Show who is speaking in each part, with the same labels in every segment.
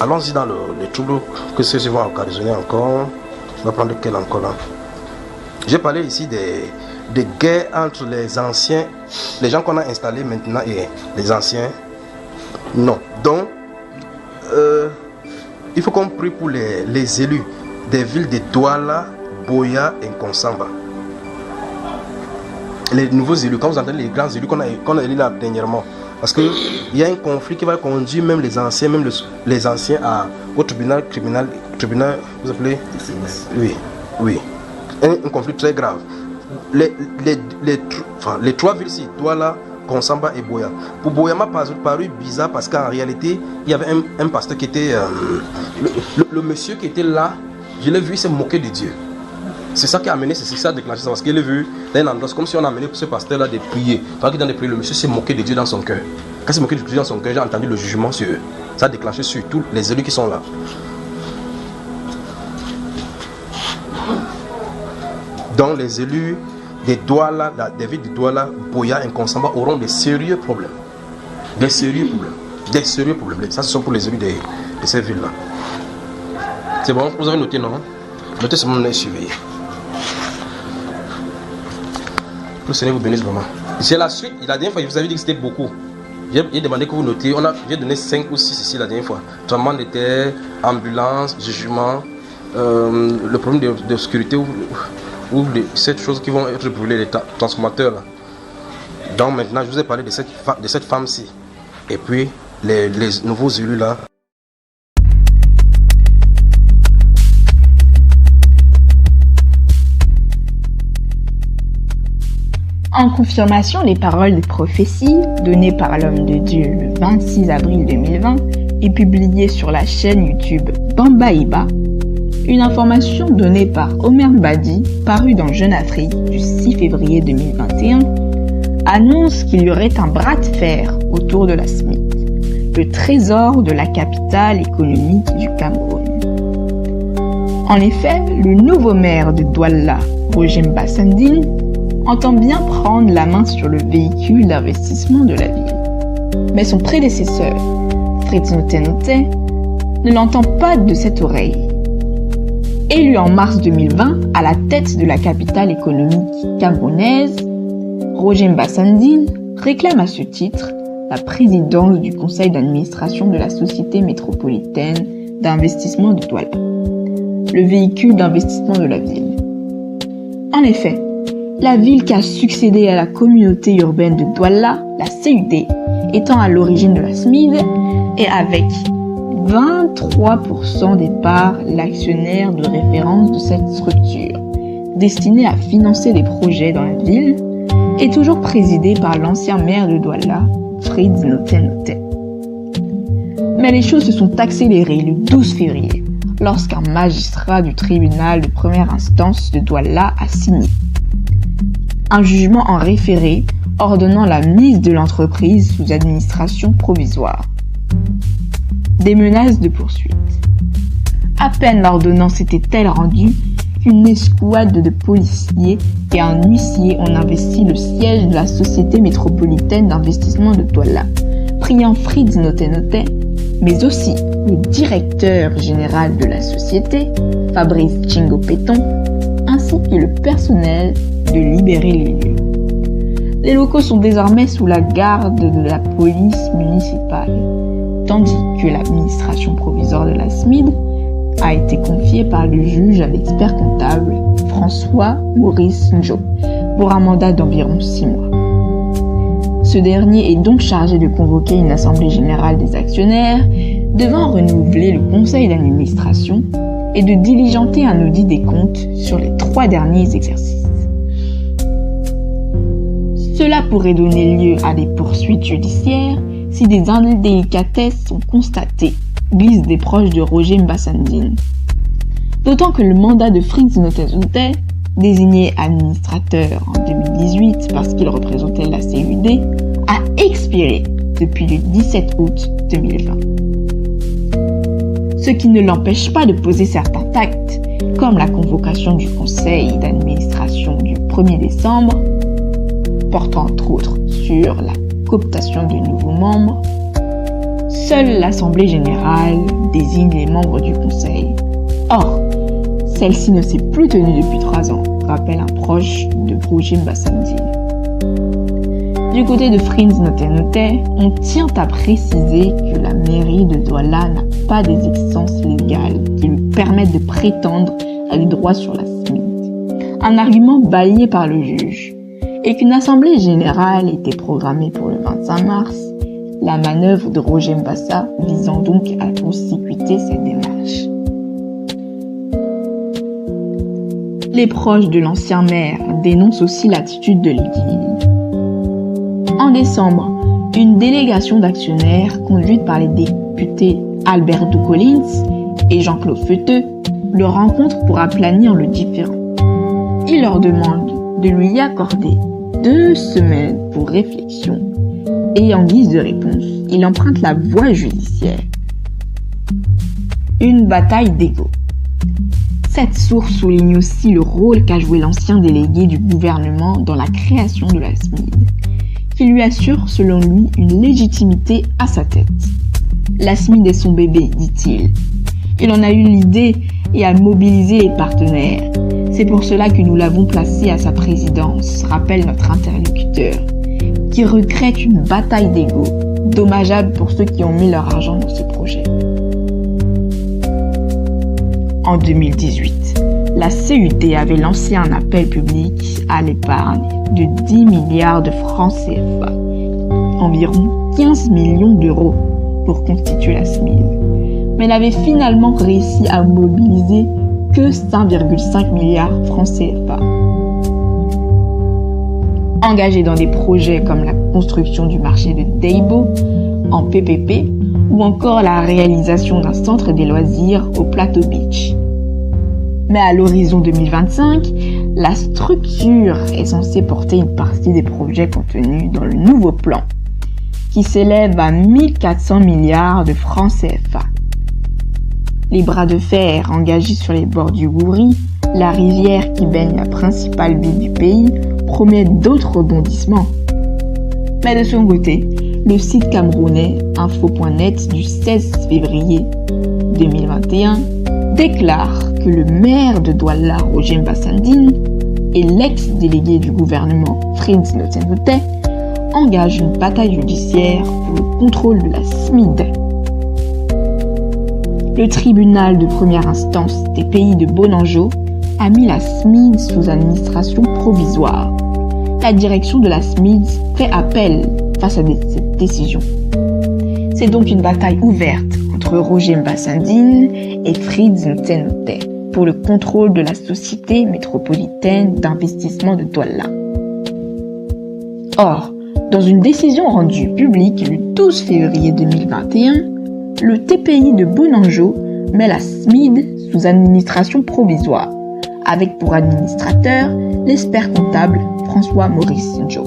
Speaker 1: allons-y dans les troubles que ceux-ci vont occasionner encore. On va prendre quel encore là? J'ai parlé ici des guerres entre les anciens, les gens qu'on a installés maintenant et les anciens. Non. Donc, il faut qu'on prie pour les élus des villes de Douala, Buea et Nkonsamba. Les nouveaux élus, quand vous entendez les grands élus qu'on a élus là dernièrement. Parce qu'il y a un conflit qui va conduire même les anciens, au tribunal criminel, vous appelez? Oui. Un conflit très grave. Les trois villes ici, Douala, Nkonsamba et Buea. Pour Buea m'a paru bizarre parce qu'en réalité, il y avait un pasteur qui était... le monsieur qui était là, je l'ai vu, il s'est moqué de Dieu. C'est ça qui a amené, c'est ça qui a déclenché ça. Parce qu'il a vu dans un endroit, c'est comme si on a amené ce pasteur-là de prier. Pendant qu'il est dans de prier, le monsieur s'est moqué de Dieu dans son cœur. Quand il s'est moqué de Dieu dans son cœur, j'ai entendu le jugement sur eux. Ça a déclenché sur tous les élus qui sont là. Donc les élus des Douala, des villes de Douala, Buea et Nkonsamba auront des sérieux problèmes. Des sérieux problèmes. Ça, ce sont pour les élus de ces villes-là. C'est bon, vous avez noté, non? Notez ce moment, surveillé. Que le Seigneur vous bénisse vraiment. C'est la suite. La dernière fois, je vous avais dit que c'était beaucoup. J'ai demandé que vous notiez. J'ai donné 5 ou 6 ici la dernière fois. Tremblement de terre, ambulance, jugement, le problème de sécurité ou cette chose qui vont être brûlées, les transformateurs. Là. Donc maintenant, je vous ai parlé de cette femme-ci. Et puis, les nouveaux élus là.
Speaker 2: En confirmation des paroles de prophétie données par l'homme de Dieu le 26 avril 2020 et publiées sur la chaîne YouTube Bambaïba, une information donnée par Omer Badi, parue dans Jeune Afrique du 6 février 2021, annonce qu'il y aurait un bras de fer autour de la SMID, le trésor de la capitale économique du Cameroun. En effet, le nouveau maire de Douala, Roger Mbassandine, entend bien prendre la main sur le véhicule d'investissement de la ville. Mais son prédécesseur, Fritz Note, ne l'entend pas de cette oreille. Élu en mars 2020 à la tête de la capitale économique camerounaise, Roger Mbassandine réclame à ce titre la présidence du conseil d'administration de la Société métropolitaine d'investissement de Douala, le véhicule d'investissement de la ville. En effet, la ville qui a succédé à la communauté urbaine de Douala, la CUD, étant à l'origine de la SMID, et avec 23% des parts l'actionnaire de référence de cette structure, destinée à financer des projets dans la ville, est toujours présidée par l'ancien maire de Douala, Fritz Note. Mais les choses se sont accélérées le 12 février, lorsqu'un magistrat du tribunal de première instance de Douala a signé un jugement en référé ordonnant la mise de l'entreprise sous administration provisoire. Des menaces de poursuite. À peine l'ordonnance était-elle rendue qu'une escouade de policiers et un huissier ont investi le siège de la Société métropolitaine d'investissement de Douala, priant Fritz Note, mais aussi le directeur général de la société, Fabrice Chingo Péton, ainsi que le personnel de libérer les lieux. Les locaux sont désormais sous la garde de la police municipale, tandis que l'administration provisoire de la SMID a été confiée par le juge à l'expert comptable François Maurice Njo pour un mandat d'environ 6 mois. Ce dernier est donc chargé de convoquer une assemblée générale des actionnaires devant renouveler le conseil d'administration et de diligenter un audit des comptes sur les 3 derniers exercices. Cela pourrait donner lieu à des poursuites judiciaires si des indélicatesses sont constatées, glissent des proches de Roger Mbassandine. D'autant que le mandat de Fritz Note, désigné administrateur en 2018 parce qu'il représentait la CUD, a expiré depuis le 17 août 2020. Ce qui ne l'empêche pas de poser certains actes, comme la convocation du conseil d'administration du 1er décembre, portant entre autres sur la cooptation de nouveaux membres, Seule l'Assemblée générale désigne les membres du conseil. Or, celle-ci ne s'est plus tenue depuis 3 ans, rappelle un proche de Roger Mbassandine. Du côté de Frins Noté, on tient à préciser que la mairie de Douala n'a pas des existences légales qui lui permettent de prétendre à des droits sur la SMID. Un argument balayé par le juge. Et qu'une assemblée générale était programmée pour le 25 mars, la manœuvre de Roger Mbassa visant donc à consécuter cette démarche. Les proches de l'ancien maire dénoncent aussi l'attitude de l'équilibre. En décembre, une délégation d'actionnaires conduite par les députés Alberto Collins et Jean-Claude Feuteux le rencontre pour aplanir le différend. Il leur demande de lui accorder 2 semaines pour réflexion et en guise de réponse, il emprunte la voie judiciaire. Une bataille d'ego. Cette source souligne aussi le rôle qu'a joué l'ancien délégué du gouvernement dans la création de la SMID, qui lui assure, selon lui, une légitimité à sa tête. La SMID est son bébé, dit-il. Il en a eu l'idée et a mobilisé les partenaires. C'est pour cela que nous l'avons placé à sa présidence, rappelle notre interlocuteur, qui regrette une bataille d'ego, dommageable pour ceux qui ont mis leur argent dans ce projet. En 2018, la CUT avait lancé un appel public à l'épargne de 10 milliards de francs CFA, environ 15 millions d'euros pour constituer la SMID. Mais elle avait finalement réussi à mobiliser que 5,5 milliards francs CFA. Engagée dans des projets comme la construction du marché de Deibo en PPP ou encore la réalisation d'un centre des loisirs au Plateau Beach. Mais à l'horizon 2025, la structure est censée porter une partie des projets contenus dans le nouveau plan, qui s'élève à 1400 milliards de francs CFA. Les bras de fer engagés sur les bords du Goury, la rivière qui baigne la principale ville du pays, promettent d'autres rebondissements. Mais de son côté, le site camerounais info.net du 16 février 2021 déclare que le maire de Douala, Roger Mbassandine, et l'ex-délégué du gouvernement, Frins Noté, engagent une bataille judiciaire pour le contrôle de la SMID. Le tribunal de première instance des pays de Bonanjo a mis la SMID sous administration provisoire. La direction de la SMID fait appel face à cette décision. C'est donc une bataille ouverte entre Roger Mbassandine et Frins Noté pour le contrôle de la Société métropolitaine d'investissement de Douala. Or, dans une décision rendue publique le 12 février 2021, le TPI de Bonanjo met la SMID sous administration provisoire, avec pour administrateur l'expert comptable François-Maurice Sinjo.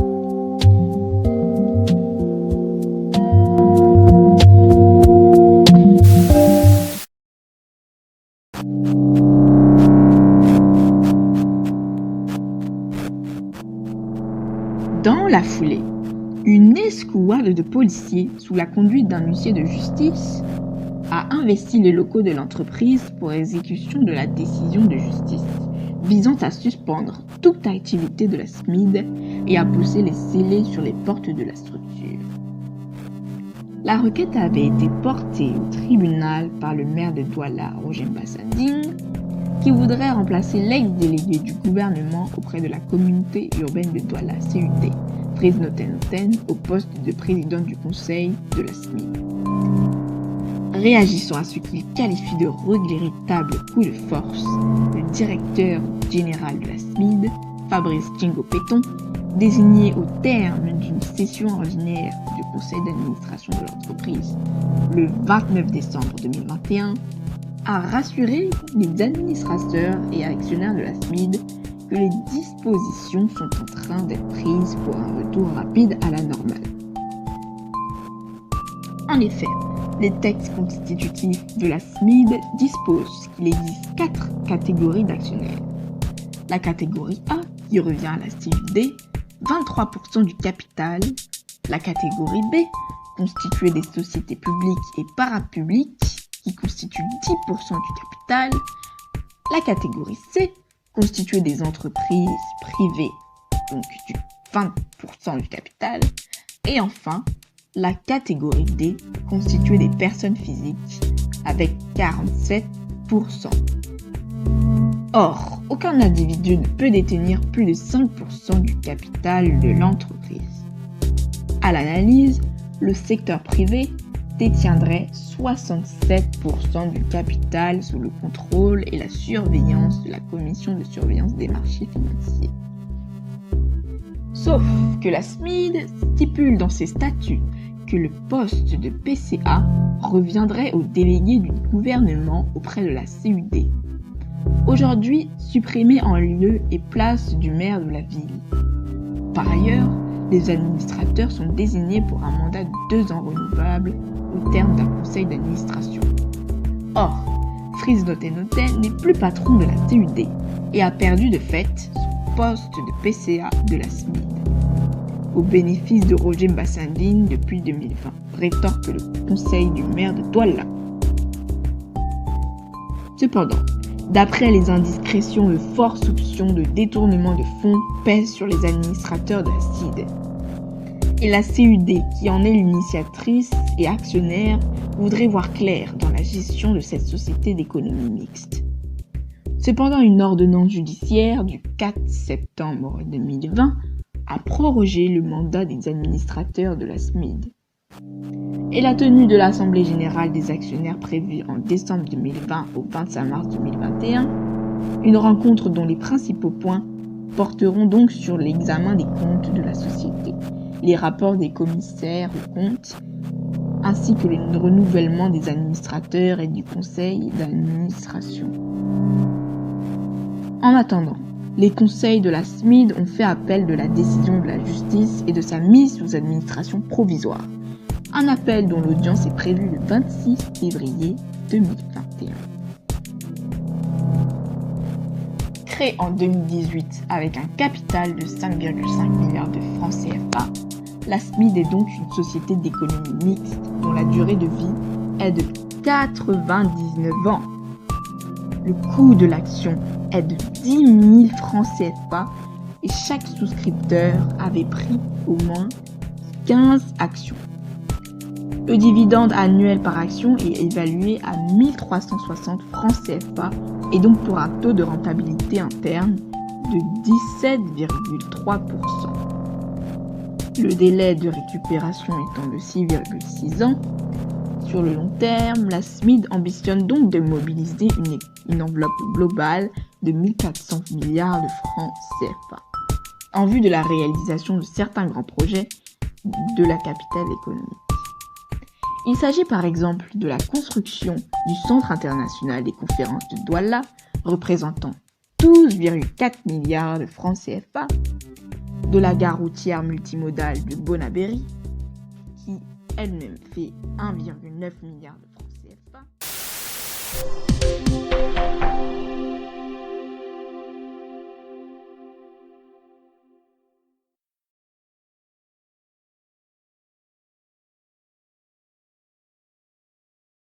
Speaker 2: Dans la foulée, une escouade de policiers, sous la conduite d'un huissier de justice, a investi les locaux de l'entreprise pour exécution de la décision de justice, visant à suspendre toute activité de la SMID et à pousser les scellés sur les portes de la structure. La requête avait été portée au tribunal par le maire de Douala, Roger Mbassandine, qui voudrait remplacer l'ex-délégué du gouvernement auprès de la communauté urbaine de Douala, CUT, Frins Noté, au poste de président du conseil de la SMID. Réagissant à ce qu'il qualifie de regrettable coup de force, le directeur général de la SMID, Fabrice Djingo Péton, désigné au terme d'une session ordinaire du conseil d'administration de l'entreprise le 29 décembre 2021, a rassuré les administrateurs et actionnaires de la SMID que les dispositions sont en train d'être prises pour un retour rapide à la normale. En effet, les textes constitutifs de la SMID disposent qu'il existe 4 catégories d'actionnaires. La catégorie A, qui revient à la CUD, 23% du capital. La catégorie B, constituée des sociétés publiques et parapubliques, qui constituent 10% du capital. La catégorie C, constituée des entreprises privées, donc du 20% du capital. Et enfin, la catégorie D, constituée des personnes physiques, avec 47%. Or, aucun individu ne peut détenir plus de 5% du capital de l'entreprise. À l'analyse, le secteur privé détiendrait 67% du capital sous le contrôle et la surveillance de la Commission de surveillance des marchés financiers. Sauf que la SMID stipule dans ses statuts que le poste de PCA reviendrait au délégué du gouvernement auprès de la CUD. Aujourd'hui, supprimé en lieu et place du maire de la ville. Par ailleurs, les administrateurs sont désignés pour un mandat de 2 ans renouvelable au terme d'un conseil d'administration. Or, Fritz Noten n'est plus patron de la CUD et a perdu de fait son poste de PCA de la SMID, au bénéfice de Roger Mbassandine depuis 2020, rétorque le conseil du maire de Douala. Cependant, d'après les indiscrétions, de fortes soupçons de détournement de fonds pèsent sur les administrateurs de la CID. Et la CUD, qui en est l'initiatrice et actionnaire, voudrait voir clair dans la gestion de cette société d'économie mixte. Cependant, une ordonnance judiciaire du 4 septembre 2020 a prorogé le mandat des administrateurs de la SMID. Et la tenue de l'Assemblée générale des actionnaires prévue en décembre 2020 au 25 mars 2021, une rencontre dont les principaux points porteront donc sur l'examen des comptes de la société, les rapports des commissaires aux comptes, ainsi que le renouvellement des administrateurs et du conseil d'administration. En attendant, les conseils de la SMID ont fait appel de la décision de la justice et de sa mise sous administration provisoire. Un appel dont l'audience est prévue le 26 février 2021. Créée en 2018 avec un capital de 5,5 milliards de francs CFA, la SMID est donc une société d'économie mixte dont la durée de vie est de 99 ans. Le coût de l'action est de 10 000 francs CFA et chaque souscripteur avait pris au moins 15 actions. Le dividende annuel par action est évalué à 1 360 francs CFA et donc pour un taux de rentabilité interne de 17,3%. Le délai de récupération étant de 6,6 ans, sur le long terme, la SMID ambitionne donc de mobiliser une enveloppe globale de 1400 milliards de francs CFA en vue de la réalisation de certains grands projets de la capitale économique. Il s'agit par exemple de la construction du Centre international des conférences de Douala, représentant 12,4 milliards de francs CFA, de la gare routière multimodale de Bonabéry, qui elle-même fait 1,9 milliard de francs CFA.